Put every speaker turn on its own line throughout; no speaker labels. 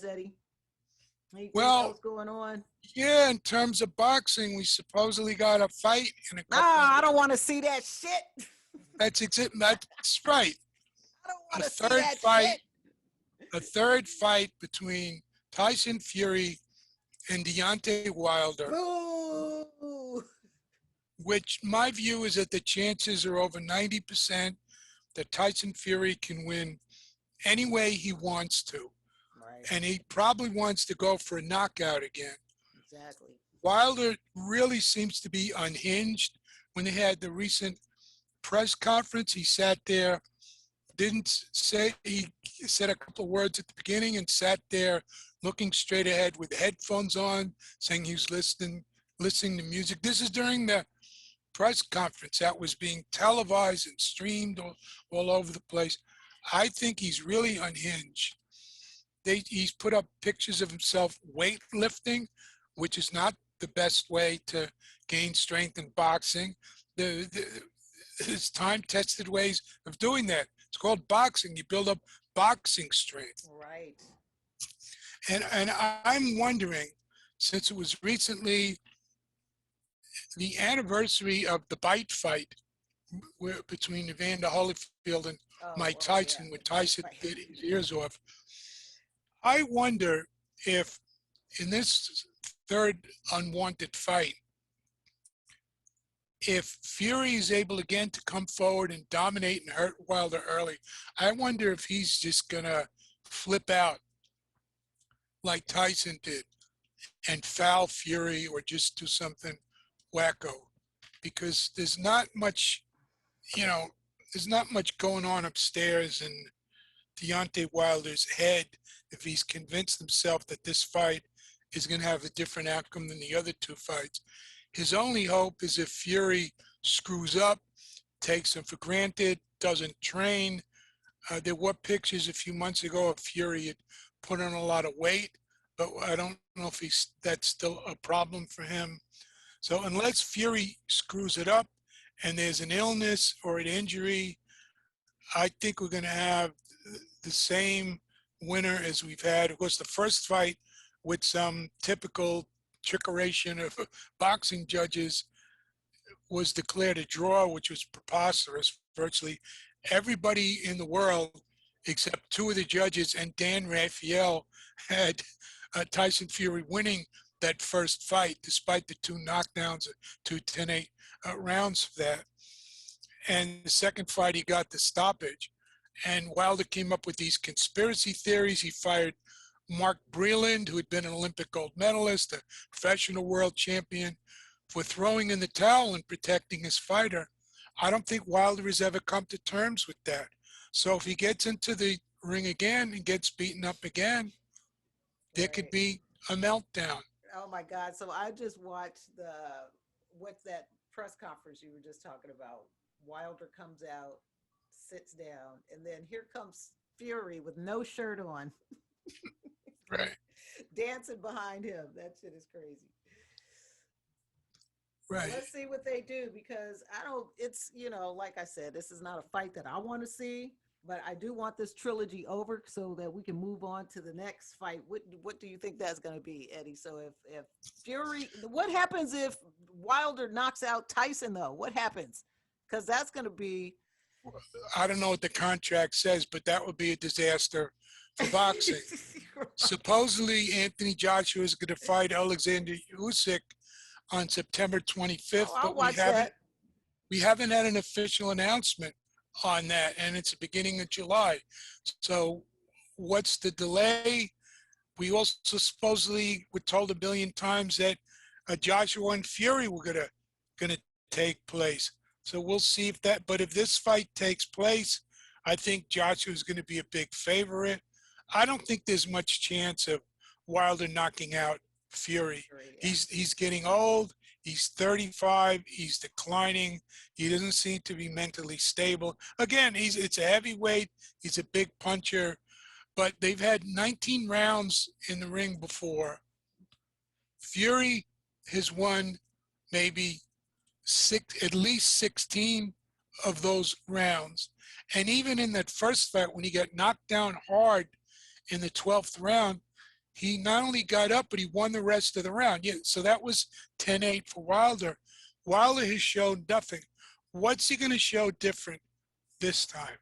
us, Eddie? Anything
Well,
else going on?
yeah, in terms of boxing, we supposedly got a fight in a couple of
Ah, I don't
weeks.
want to see that shit.
That's right.
I don't
A
want to see
third
that
fight,
shit.
a third fight between Tyson Fury and Deontay Wilder,
Boo.
which my view is that the chances are over 90% that Tyson Fury can win any way he wants to.
Right.
And he probably wants to go for a knockout again.
Exactly.
Wilder really seems to be unhinged. When they had the recent press conference, he sat there, didn't say, he said a couple of words at the beginning and sat there looking straight ahead with headphones on, saying he was listening to music. This is during the press conference that was being televised and streamed all over the place. I think he's really unhinged. He's put up pictures of himself weightlifting, which is not the best way to gain strength in boxing. There's time-tested ways of doing that. It's called boxing. You build up boxing strength.
Right.
And I'm wondering, since it was recently the anniversary of the bite fight between Evander Holyfield and Mike Tyson,
yeah.
when Tyson
Right.
bit his ears off, I wonder if in this third unwanted fight, if Fury is able again to come forward and dominate and hurt Wilder early, I wonder if he's just going to flip out like Tyson did and foul Fury or just do something wacko. Because there's not much, there's not much going on upstairs in Deontay Wilder's head if he's convinced himself that this fight is going to have a different outcome than the other two fights. His only hope is if Fury screws up, takes him for granted, doesn't train. There were pictures a few months ago of Fury had put on a lot of weight, but I don't know if that's still a problem for him. So unless Fury screws it up and there's an illness or an injury, I think we're going to have the same winner as we've had. Of course, the first fight with some typical trickeration of boxing judges was declared a draw, which was preposterous. Virtually everybody in the world, except two of the judges and Dan Raphael, had Tyson Fury winning that first fight, despite the two knockdowns, two 10-8 rounds for that. And the second fight, he got the stoppage. And Wilder came up with these conspiracy theories. He fired Mark Breland, who had been an Olympic gold medalist, a professional world champion, for throwing in the towel and protecting his fighter. I don't think Wilder has ever come to terms with that. So if he gets into the ring again and gets beaten up again, there could be a meltdown.
Oh my God. So I just watched what's that press conference you were just talking about? Wilder comes out, sits down, and then here comes Fury with no shirt on.
Right.
Dancing behind him. That shit is crazy.
Right.
Let's see what they do because it's, like I said, this is not a fight that I want to see, but I do want this trilogy over so that we can move on to the next fight. What do you think that's going to be, Eddie? So if Fury, what happens if Wilder knocks out Tyson though? What happens? Because that's going to be.
I don't know what the contract says, but that would be a disaster for boxing.
Right.
Supposedly, Anthony Joshua is going to fight Alexander Usyk on September 25th,
I'll
but
watch that.
we haven't had an official announcement on that, and it's the beginning of July. So what's the delay? We also supposedly were told a billion times that Joshua and Fury were gonna take place. So we'll see but if this fight takes place, I think Joshua is going to be a big favorite. I don't think there's much chance of Wilder knocking out Fury.
Yeah.
He's getting old. He's 35. He's declining. He doesn't seem to be mentally stable. Again, it's a heavyweight. He's a big puncher, but they've had 19 rounds in the ring before. Fury has won maybe at least 16 of those rounds. And even in that first fight, when he got knocked down hard in the 12th round, he not only got up, but he won the rest of the round. Yeah, so that was 10-8 for Wilder. Wilder has shown nothing. What's he going to show different this time?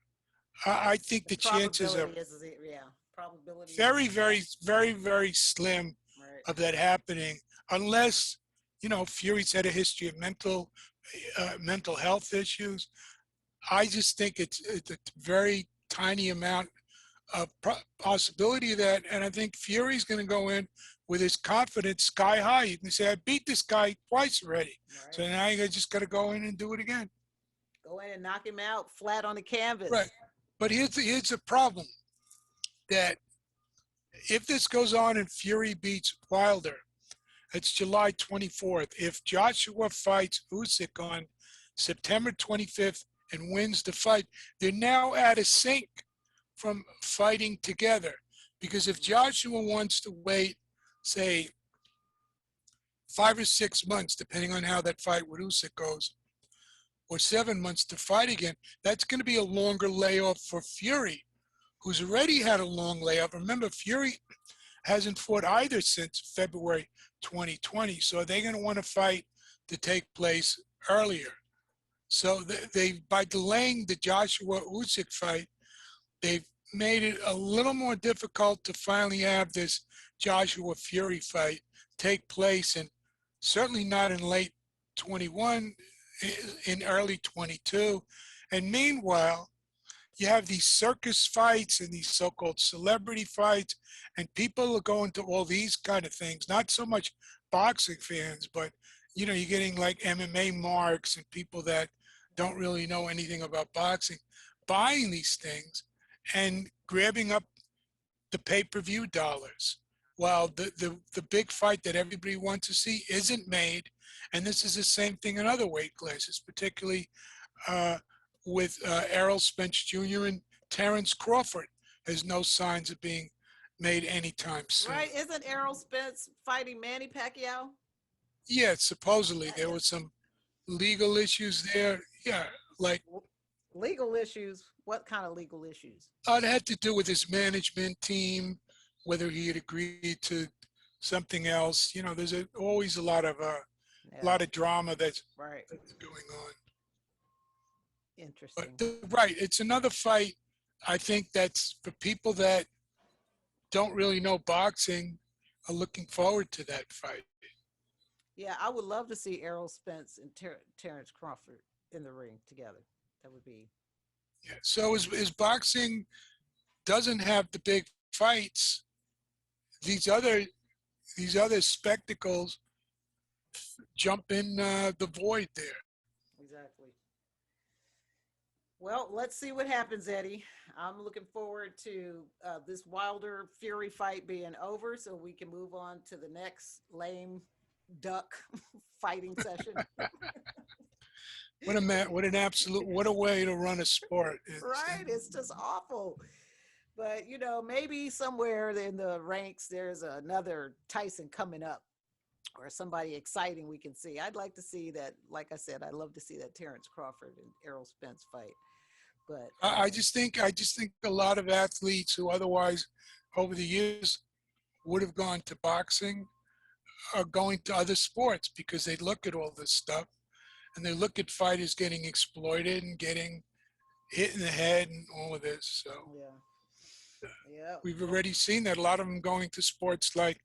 I think
The
the chances are
probability is yeah, probability is
very, very, very, very slim
right.
of that happening, unless Fury's had a history of mental health issues. I just think it's a very tiny amount of possibility of that, and I think Fury's going to go in with his confidence sky high. You can say, "I beat this guy twice already,"
Right.
so now you just got to go in and do it again.
Go in and knock him out flat on the canvas.
Right. But here's the problem that if this goes on and Fury beats Wilder, it's July 24th. If Joshua fights Usyk on September 25th and wins the fight, they're now out of sync from fighting together. Because if Joshua wants to wait, say, 5 or 6 months, depending on how that fight with Usyk goes, or 7 months to fight again, that's going to be a longer layoff for Fury, who's already had a long layoff. Remember, Fury hasn't fought either since February 2020, so they're going to want to fight to take place earlier. So they by delaying the Joshua Usyk fight, they've made it a little more difficult to finally have this Joshua Fury fight take place, and certainly not in late 21, in early 22. And meanwhile, you have these circus fights and these so-called celebrity fights, and people are going to all these kind of things, not so much boxing fans, but you're getting like MMA marks and people that don't really know anything about boxing buying these things and grabbing up the pay-per-view dollars, while the big fight that everybody wants to see isn't made. And this is the same thing in other weight classes, particularly with Errol Spence Jr. and Terrence Crawford has no signs of being made anytime soon.
Right? Isn't Errol Spence fighting Manny Pacquiao?
Yeah, supposedly there was some legal issues there. Yeah, like
legal issues. What kind of legal issues?
It had to do with his management team, whether he had agreed to something else. There's always a lot of drama that's
right
that's going on.
Interesting.
But right, it's another fight. I think that's for people that don't really know boxing are looking forward to that fight.
Yeah, I would love to see Errol Spence and Terrence Crawford in the ring together. That would be.
Yeah. So as boxing doesn't have the big fights, these other spectacles jump in the void there.
Exactly. Well, let's see what happens, Eddie. I'm looking forward to this Wilder Fury fight being over so we can move on to the next lame duck fighting session.
What a way to run a sport.
Right, it's just awful. But maybe somewhere in the ranks there's another Tyson coming up, or somebody exciting we can see. I'd like to see that. Like I said, I'd love to see that Terrence Crawford and Errol Spence fight. But
I just think a lot of athletes who otherwise over the years would have gone to boxing are going to other sports because they look at all this stuff and they look at fighters getting exploited and getting hit in the head and all of this. So
yeah,
we've already seen that. A lot of them going to sports like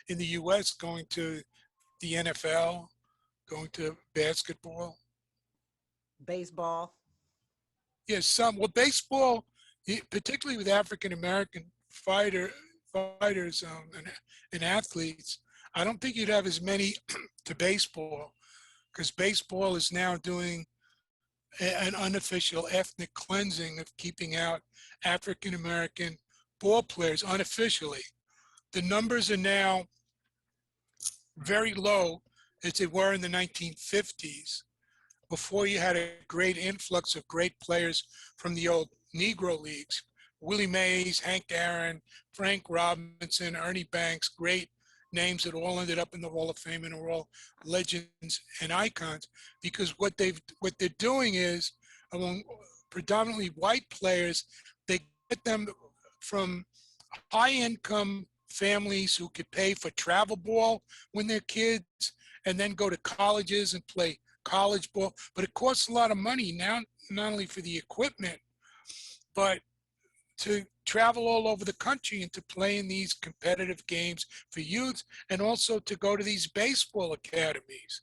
in the U.S., going to the NFL, going to basketball.
Baseball.
Yes, well, baseball, particularly with African-American fighters and athletes, I don't think you'd have as many to baseball, because baseball is now doing an unofficial ethnic cleansing of keeping out African-American ball players unofficially. The numbers are now very low as they were in the 1950s, before you had a great influx of great players from the old Negro leagues. Willie Mays, Hank Aaron, Frank Robinson, Ernie Banks, great names that all ended up in the Hall of Fame and are all legends and icons, because what they're doing is, among predominantly white players, they get them from high income families who could pay for travel ball when they're kids and then go to colleges and play college ball. But it costs a lot of money now, not only for the equipment, but to travel all over the country and to play in these competitive games for youth, and also to go to these baseball academies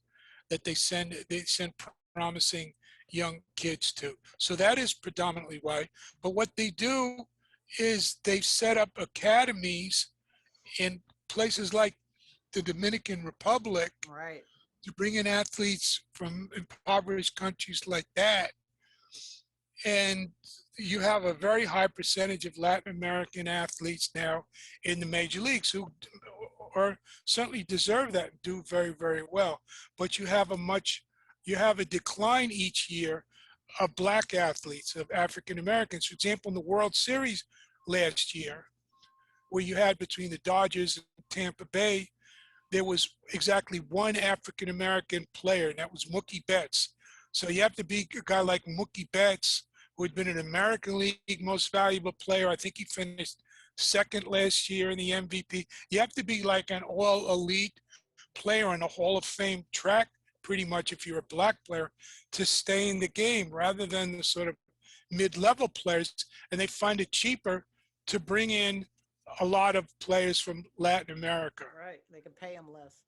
that they send promising young kids to. So that is predominantly why. But what they do is they've set up academies in places like the Dominican Republic
Right.
to bring in athletes from impoverished countries like that. And you have a very high percentage of Latin American athletes now in the major leagues who are certainly deserve that and do very, very well. But you have a decline each year of black athletes, of African Americans. For example, in the World Series last year, where you had between the Dodgers and Tampa Bay, there was exactly one African American player, and that was Mookie Betts. So you have to be a guy like Mookie Betts, who had been an American League Most Valuable Player. I think he finished second last year in the MVP. You have to be like an all elite player on a Hall of Fame track, pretty much, if you're a black player, to stay in the game, rather than the sort of mid-level players. And they find it cheaper to bring in a lot of players from Latin America.
Right. They can pay them less.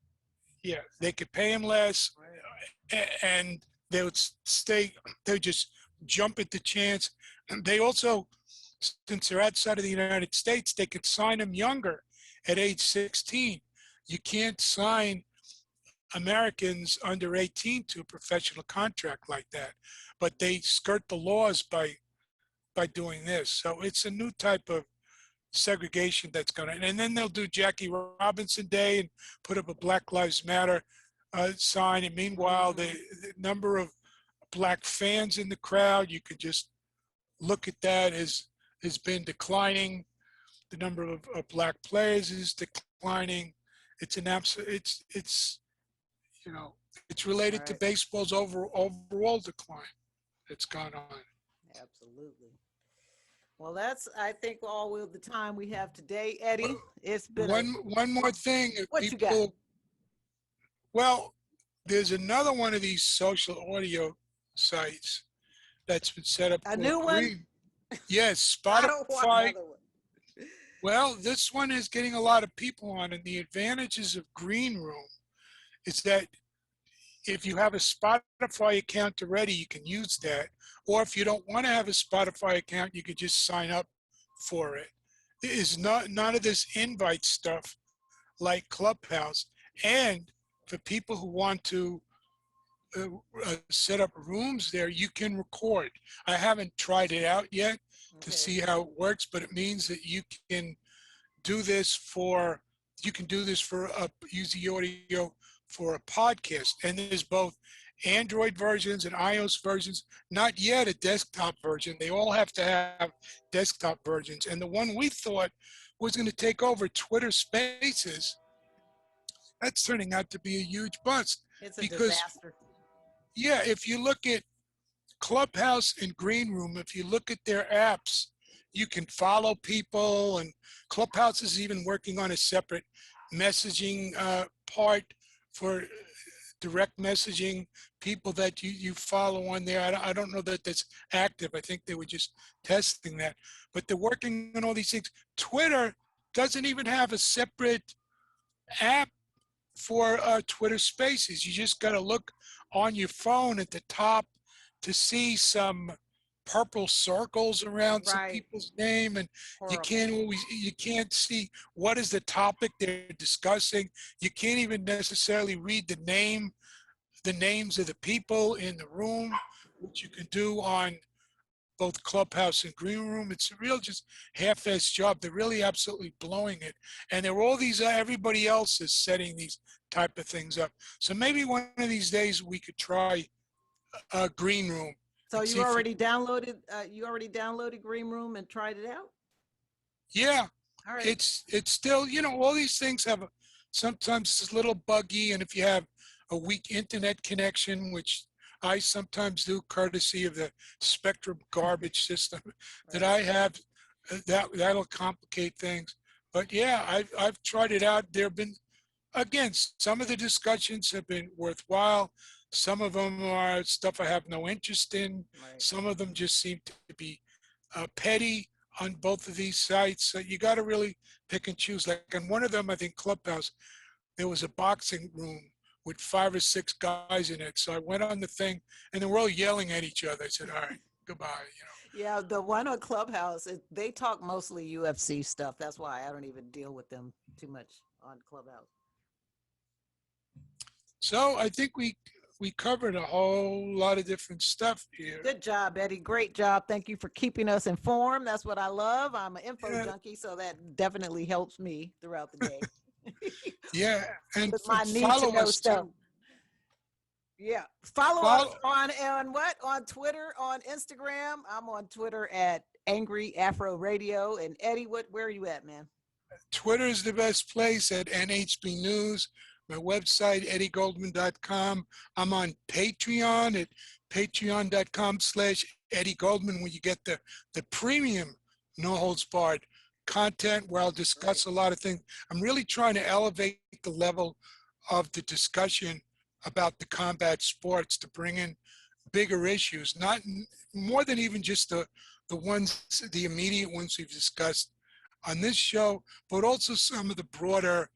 Yeah, they could pay them less,
Right.
and they would they would just jump at the chance. And they also, since they're outside of the United States, they could sign them younger at age 16. You can't sign Americans under 18 to a professional contract like that, but they skirt the laws by doing this. So it's a new type of segregation that's going to, and then they'll do Jackie Robinson Day and put up a Black Lives Matter sign. And meanwhile, the number of black fans in the crowd, you could just look at that, has been declining. The number of black players is declining. It's an absolute, it's it's related to
Right.
baseball's overall decline that's gone on.
Absolutely. Well, that's, I think, all the time we have today, Eddie. It's been a,
One more thing, if
what you got?
people, well, there's another one of these social audio sites that's been set up
A
called
new one?
Yes,
I don't want
Spotify.
another one.
Well, this one is getting a lot of people on, and the advantages of Green Room is that if you have a Spotify account already, you can use that. Or if you don't want to have a Spotify account, you could just sign up for it. There is none of this invite stuff like Clubhouse. And for people who want to set up rooms there, you can record. I haven't tried it out yet to
Okay.
see how it works, but it means that you can do this for, use the audio for a podcast. And there's both Android versions and iOS versions, not yet a desktop version. They all have to have desktop versions. And the one we thought was going to take over Twitter Spaces, that's turning out to be a huge bust.
It's a
Because,
disaster.
yeah, if you look at Clubhouse and Green Room, if you look at their apps, you can follow people, and Clubhouse is even working on a separate messaging part for direct messaging people that you follow on there. I don't know that that's active. I think they were just testing that, but they're working on all these things. Twitter doesn't even have a separate app for Twitter Spaces. You just got to look on your phone at the top to see some purple circles around some
Right.
people's name, and
Horrible.
you can't see what is the topic they're discussing. You can't even necessarily read the names of the people in the room, which you can do on both Clubhouse and Green Room. It's a real just half-assed job. They're really absolutely blowing it. And there are all these, everybody else is setting these type of things up. So maybe one of these days we could try Green Room.
So
and see
you
if
already downloaded Green Room and tried it out?
Yeah,
All right.
it's still, all these things have sometimes it's a little buggy, and if you have a weak internet connection, which I sometimes do courtesy of the Spectrum garbage system that
Right.
I have, that'll complicate things. But yeah, I've tried it out. There have been, again, some of the discussions have been worthwhile. Some of them are stuff I have no interest in.
Right.
Some of them just seem to be petty on both of these sites. So you got to really pick and choose. Like on one of them, I think Clubhouse, there was a boxing room with 5 or 6 guys in it. So I went on the thing and they were all yelling at each other. I said, all right, goodbye,
Yeah, the one on Clubhouse, they talk mostly UFC stuff. That's why I don't even deal with them too much on Clubhouse.
So I think we covered a whole lot of different stuff here.
Good job, Eddie. Great job. Thank you for keeping us informed. That's what I love. I'm an info
Yeah.
junkie, so that definitely helps me throughout the day.
Yeah, and
With my need to
follow
know
us
stuff.
too.
Yeah. Follow us
Follow,
on what? On Twitter, on Instagram. I'm on Twitter at Angry Afro Radio. And Eddie, where are you at, man?
Twitter is the best place at NHB News. My website, eddiegoldman.com. I'm on Patreon at patreon.com/Eddie Goldman, where you get the premium, no holds barred content where I'll discuss a lot of things. I'm really trying to elevate the level of the discussion about the combat sports to bring in bigger issues, not more than even just the ones, the immediate ones we've discussed on this show, but also some of the broader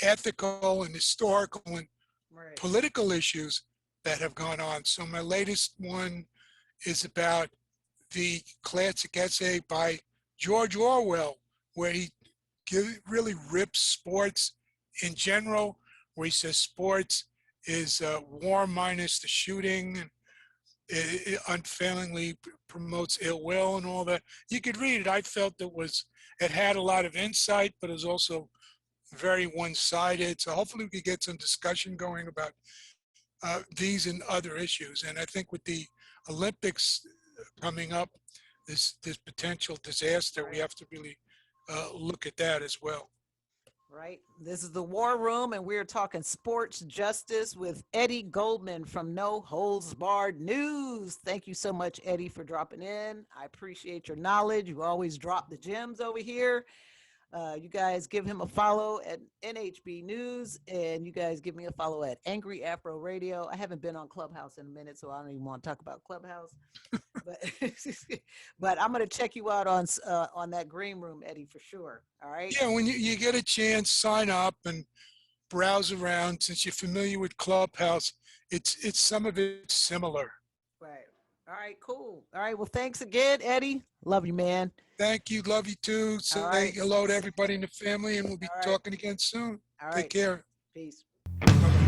ethical and historical and
Right.
political issues that have gone on. So my latest one is about the classic essay by George Orwell, where he really rips sports in general, where he says sports is war minus the shooting, and it unfailingly promotes ill will and all that. You could read it. I felt it had a lot of insight, but it was also very one-sided. So hopefully we could get some discussion going about these and other issues. And I think with the Olympics coming up, this potential disaster, we have to really look at that as well.
Right. This is the WAAR Room, and we're talking sports justice with Eddie Goldman from No Holds Barred News. Thank you so much, Eddie, for dropping in. I appreciate your knowledge. You always drop the gems over here. You guys give him a follow at NHB News, and you guys give me a follow at Angry Afro Radio. I haven't been on Clubhouse in a minute, so I don't even want to talk about Clubhouse. But I'm going to check you out on that green room, Eddie, for sure. All right.
Yeah, when you get a chance, sign up and browse around. Since you're familiar with Clubhouse, it's some of it's similar.
Right. All right. Cool. All right. Well, thanks again, Eddie. Love you, man.
Thank you. Love you too. Say hello to everybody in the family, and we'll be talking again soon.
All right.
Take care.
Peace.
Bye-bye.